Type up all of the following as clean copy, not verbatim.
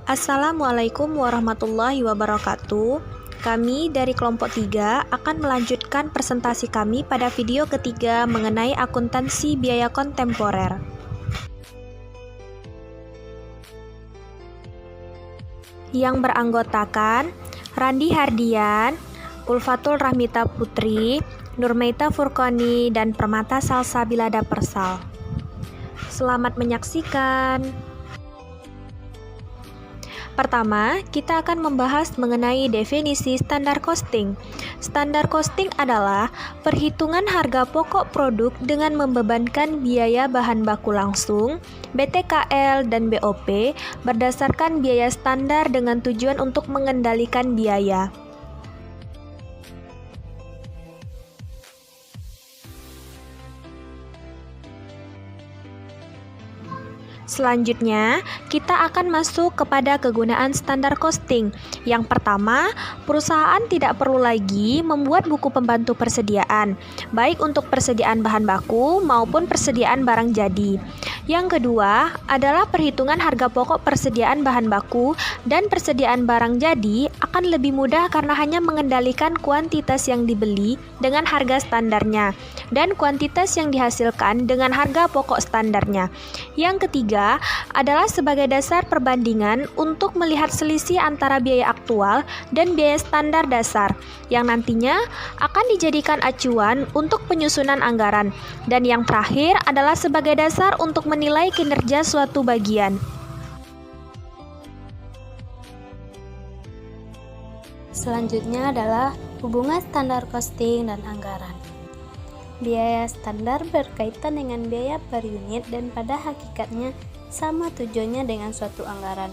Assalamualaikum warahmatullahi wabarakatuh. Kami dari kelompok 3 akan melanjutkan presentasi kami pada video ketiga mengenai akuntansi biaya kontemporer. Yang beranggotakan Randi Hardian, Ulfatul Rahmita Putri, Nurmeita Furqani, dan Permata Salsabilada Persal. Selamat menyaksikan. Pertama, kita akan membahas mengenai definisi standar costing. Standar costing adalah perhitungan harga pokok produk dengan membebankan biaya bahan baku langsung, BTKL, dan BOP berdasarkan biaya standar dengan tujuan untuk mengendalikan biaya. Selanjutnya, kita akan masuk kepada kegunaan standar costing. Yang pertama, perusahaan tidak perlu lagi membuat buku pembantu persediaan, baik untuk persediaan bahan baku maupun persediaan barang jadi. Yang kedua adalah perhitungan harga pokok persediaan bahan baku dan persediaan barang jadi akan lebih mudah karena hanya mengendalikan kuantitas yang dibeli dengan harga standarnya dan kuantitas yang dihasilkan dengan harga pokok standarnya. Yang ketiga adalah sebagai dasar perbandingan untuk melihat selisih antara biaya aktual dan biaya standar dasar yang nantinya akan dijadikan acuan untuk penyusunan anggaran. Dan yang terakhir adalah sebagai dasar untuk menilai kinerja suatu bagian. Selanjutnya adalah hubungan standar costing dan anggaran. Biaya standar berkaitan dengan biaya per unit dan pada hakikatnya sama tujuannya dengan suatu anggaran.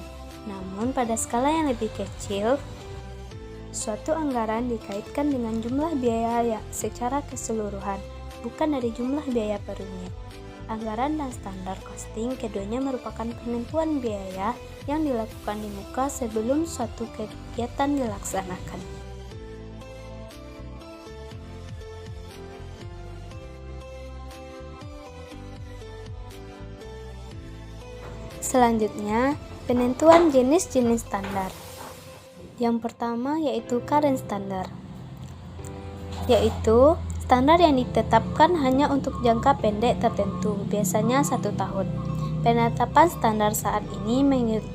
Namun pada skala yang lebih kecil, suatu anggaran dikaitkan dengan jumlah biaya secara keseluruhan, bukan dari jumlah biaya per unit. Anggaran dan standar costing keduanya merupakan penentuan biaya yang dilakukan di muka sebelum suatu kegiatan dilaksanakan. Selanjutnya, penentuan jenis-jenis standar. Yang pertama yaitu current standard, yaitu standar yang ditetapkan hanya untuk jangka pendek tertentu, biasanya 1 tahun. Penetapan standar saat ini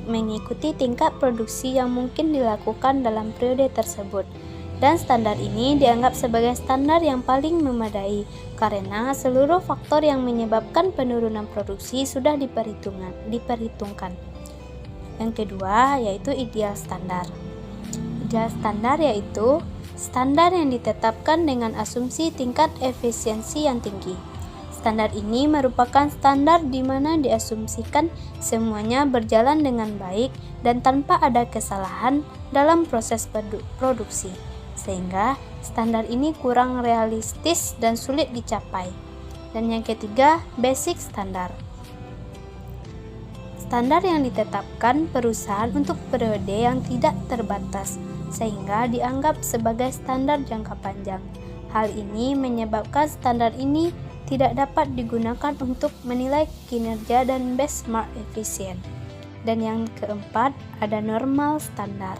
mengikuti tingkat produksi yang mungkin dilakukan dalam periode tersebut. Dan standar ini dianggap sebagai standar yang paling memadai karena seluruh faktor yang menyebabkan penurunan produksi sudah diperhitungkan. Yang kedua yaitu ideal standar. Ideal standar yaitu standar yang ditetapkan dengan asumsi tingkat efisiensi yang tinggi. Standar ini merupakan standar di mana diasumsikan semuanya berjalan dengan baik dan tanpa ada kesalahan dalam proses produksi, sehingga standar ini kurang realistis dan sulit dicapai. Dan yang ketiga, basic standar. Standar yang ditetapkan perusahaan untuk periode yang tidak terbatas, sehingga dianggap sebagai standar jangka panjang. Hal ini menyebabkan standar ini tidak dapat digunakan untuk menilai kinerja dan benchmark efisien. Dan yang keempat, ada normal standar.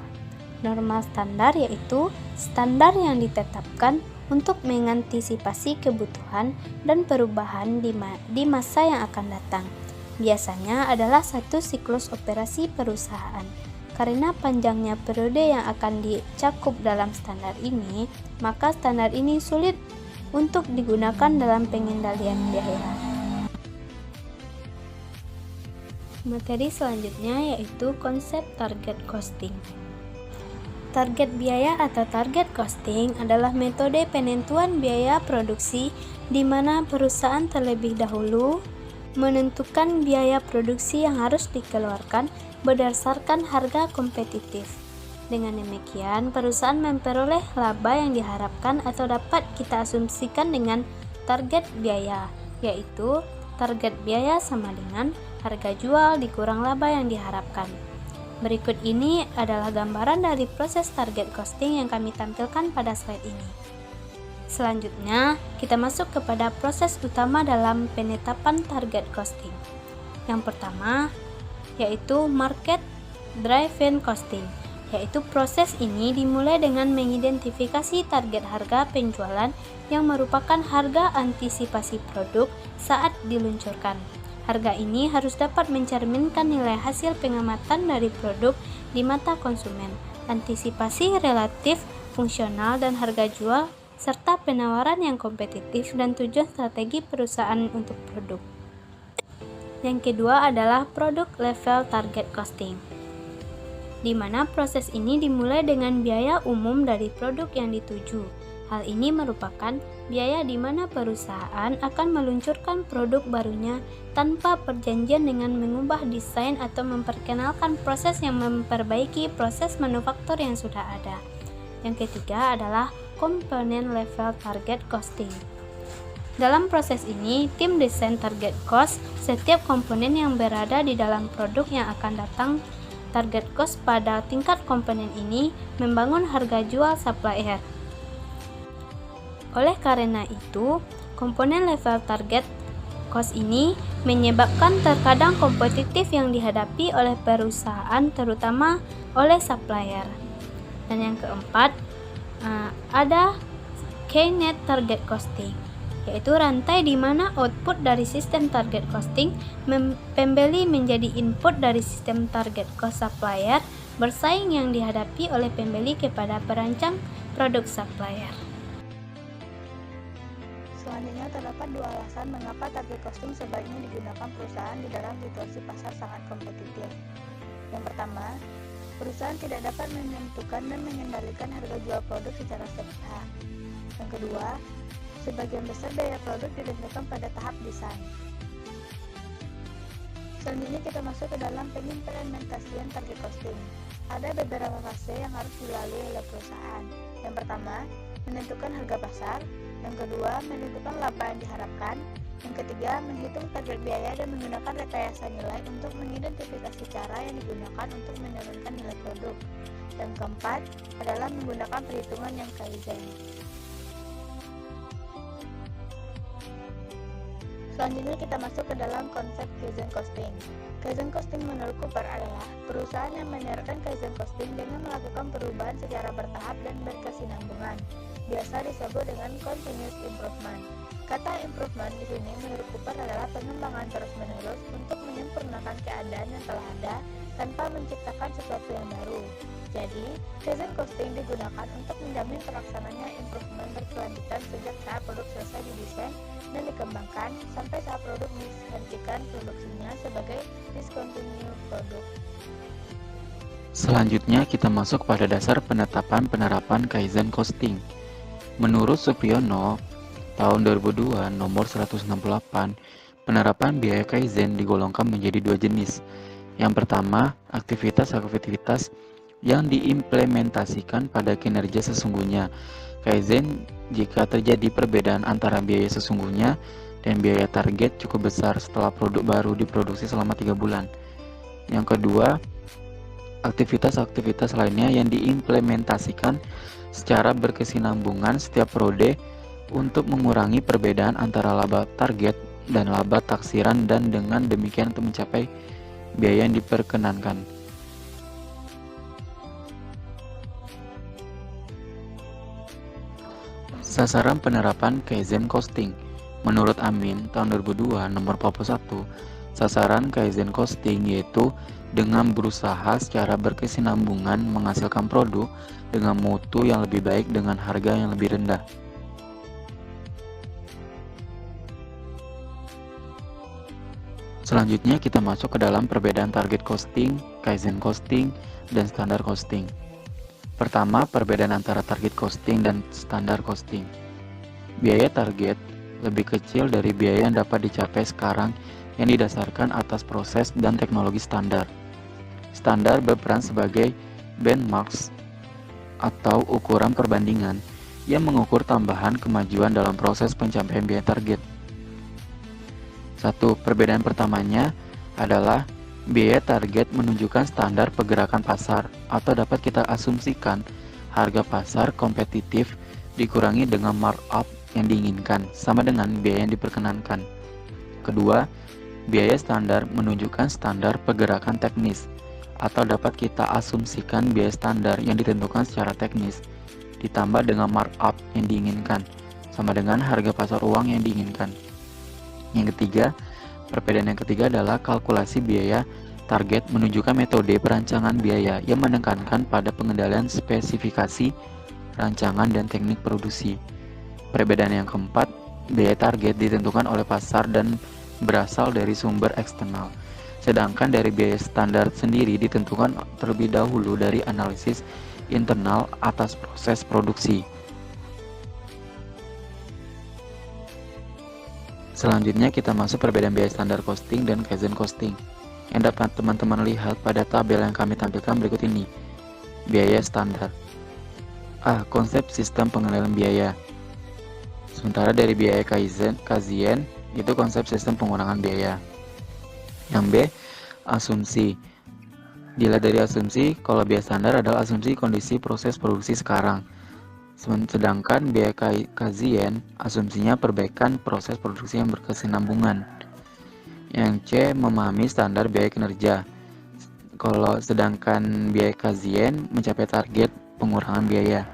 Normal standar yaitu standar yang ditetapkan untuk mengantisipasi kebutuhan dan perubahan di masa yang akan datang. Biasanya adalah satu siklus operasi perusahaan. Karena panjangnya periode yang akan dicakup dalam standar ini, maka standar ini sulit untuk digunakan dalam pengendalian biaya. Materi selanjutnya yaitu konsep target costing. Target biaya atau target costing adalah metode penentuan biaya produksi di mana perusahaan terlebih dahulu menentukan biaya produksi yang harus dikeluarkan berdasarkan harga kompetitif. Dengan demikian, perusahaan memperoleh laba yang diharapkan atau dapat kita asumsikan dengan target biaya, yaitu target biaya sama dengan harga jual dikurang laba yang diharapkan. Berikut ini adalah gambaran dari proses target costing yang kami tampilkan pada slide ini. Selanjutnya, kita masuk kepada proses utama dalam penetapan target costing. Yang pertama, yaitu market driven costing, yaitu proses ini dimulai dengan mengidentifikasi target harga penjualan yang merupakan harga antisipasi produk saat diluncurkan. Harga ini harus dapat mencerminkan nilai hasil pengamatan dari produk di mata konsumen, antisipasi relatif, fungsional, dan harga jual, serta penawaran yang kompetitif dan tujuan strategi perusahaan untuk produk. Yang kedua adalah product level target costing, di mana proses ini dimulai dengan biaya umum dari produk yang dituju. Hal ini merupakan biaya di mana perusahaan akan meluncurkan produk barunya tanpa perjanjian dengan mengubah desain atau memperkenalkan proses yang memperbaiki proses manufaktur yang sudah ada. Yang ketiga adalah component level target costing. Dalam proses ini, tim desain target cost setiap komponen yang berada di dalam produk yang akan datang. Target cost pada tingkat komponen ini membangun harga jual supplier. Oleh karena itu, komponen level target cost ini menyebabkan terkadang kompetitif yang dihadapi oleh perusahaan, terutama oleh supplier. Dan yang keempat, ada K-net target costing, yaitu rantai di mana output dari sistem target costing pembeli menjadi input dari sistem target cost supplier bersaing yang dihadapi oleh pembeli kepada perancang produk supplier. Selanjutnya terdapat dua alasan mengapa target costing sebaiknya digunakan perusahaan di dalam situasi pasar sangat kompetitif. Yang pertama, perusahaan tidak dapat menentukan dan mengendalikan harga jual produk secara sepihak. Yang kedua, sebagian besar biaya produk ditentukan pada tahap desain. Selanjutnya kita masuk ke dalam pengimplementasian target costing. Ada beberapa fase yang harus dilalui oleh perusahaan. Yang pertama, menentukan harga pasar. Yang kedua, menentukan laba yang diharapkan. Yang ketiga, menghitung target biaya dan menggunakan rekayasa nilai untuk mengidentifikasi cara yang digunakan untuk menurunkan nilai produk. Yang keempat adalah menggunakan perhitungan yang Kaizen. Selanjutnya kita masuk ke dalam konsep Kaizen costing. Kaizen costing menurut Cooper adalah perusahaan yang menerapkan Kaizen costing dengan melakukan perubahan secara bertahap dan berkesinambungan. Biasa disebut dengan continuous improvement. Kata improvement di sini menurut Cooper adalah pengembangan terus-menerus untuk menyempurnakan keadaan yang telah ada tanpa menciptakan sesuatu yang baru. Jadi, Kaizen costing digunakan untuk menjamin pelaksananya improvement berkelanjutan sejak saat produk selesai didesain dan dikembangkan sampai saat produk dihentikan produksinya sebagai discontinued produk. Selanjutnya kita masuk pada dasar penerapan Kaizen costing. Menurut Supriyono, tahun 2002 nomor 168, penerapan biaya Kaizen digolongkan menjadi dua jenis. Yang pertama, aktivitas-aktivitas yang diimplementasikan pada kinerja sesungguhnya. Kaizen jika terjadi perbedaan antara biaya sesungguhnya dan biaya target cukup besar setelah produk baru diproduksi selama 3 bulan. Yang kedua, aktivitas-aktivitas lainnya yang diimplementasikan secara berkesinambungan setiap periode untuk mengurangi perbedaan antara laba target dan laba taksiran dan dengan demikian untuk mencapai biaya yang diperkenankan. Sasaran penerapan Kaizen costing. Menurut Amin tahun 2002 nomor 41, sasaran Kaizen costing yaitu dengan berusaha secara berkesinambungan menghasilkan produk dengan mutu yang lebih baik dengan harga yang lebih rendah. Selanjutnya kita masuk ke dalam perbedaan target costing, Kaizen costing, dan standar costing. Pertama, perbedaan antara target costing dan standar costing. Biaya target lebih kecil dari biaya yang dapat dicapai sekarang yang didasarkan atas proses dan teknologi standar. Standar berperan sebagai benchmark atau ukuran perbandingan yang mengukur tambahan kemajuan dalam proses pencapaian biaya target. Satu, perbedaan pertamanya adalah biaya target menunjukkan standar pergerakan pasar atau dapat kita asumsikan harga pasar kompetitif dikurangi dengan markup yang diinginkan sama dengan biaya yang diperkenankan. Kedua, biaya standar menunjukkan standar pergerakan teknis atau dapat kita asumsikan biaya standar yang ditentukan secara teknis, ditambah dengan markup yang diinginkan, sama dengan harga pasar uang yang diinginkan. Perbedaan yang ketiga adalah kalkulasi biaya target menunjukkan metode perancangan biaya yang menekankan pada pengendalian spesifikasi, rancangan, dan teknik produksi. Perbedaan yang keempat, biaya target ditentukan oleh pasar dan berasal dari sumber eksternal. Sedangkan dari biaya standar sendiri ditentukan terlebih dahulu dari analisis internal atas proses produksi. Selanjutnya kita masuk perbedaan biaya standar costing dan Kaizen costing, yang dapat teman-teman lihat pada tabel yang kami tampilkan berikut ini. Biaya standar. A. Konsep sistem pengendalian biaya. Sementara dari biaya Kaizen itu konsep sistem pengurangan biaya. Yang B. Asumsi. Dilihat dari asumsi, kalau biaya standar adalah asumsi kondisi proses produksi sekarang. Sedangkan biaya Kaizen, asumsinya perbaikan proses produksi yang berkesinambungan. Yang C. Memahami standar biaya kinerja. Sedangkan biaya Kaizen mencapai target pengurangan biaya.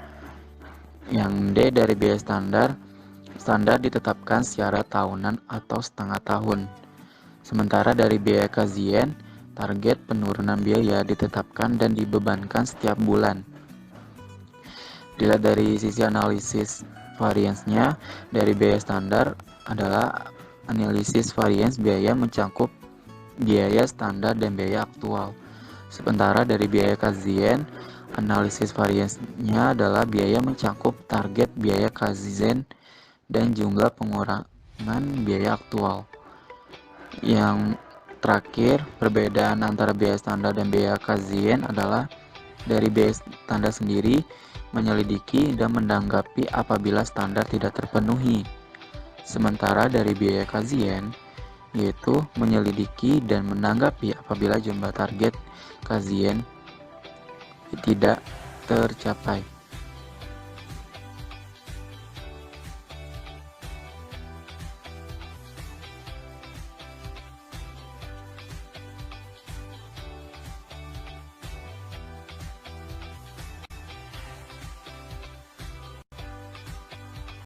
Yang D. Dari biaya standar ditetapkan secara tahunan atau setengah tahun. Sementara dari biaya Kaizen, target penurunan biaya ditetapkan dan dibebankan setiap bulan. Dilihat dari sisi analisis variance-nya, dari biaya standar adalah analisis variance biaya mencakup biaya standar dan biaya aktual. Sementara dari biaya Kaizen, analisis variance-nya adalah biaya mencakup target biaya Kaizen dan jumlah pengurangan biaya aktual. Yang terakhir, perbedaan antara biaya standar dan biaya Kaizen adalah dari biaya standar sendiri menyelidiki dan menanggapi apabila standar tidak terpenuhi. Sementara dari biaya Kaizen yaitu menyelidiki dan menanggapi apabila jumlah target Kaizen tidak tercapai.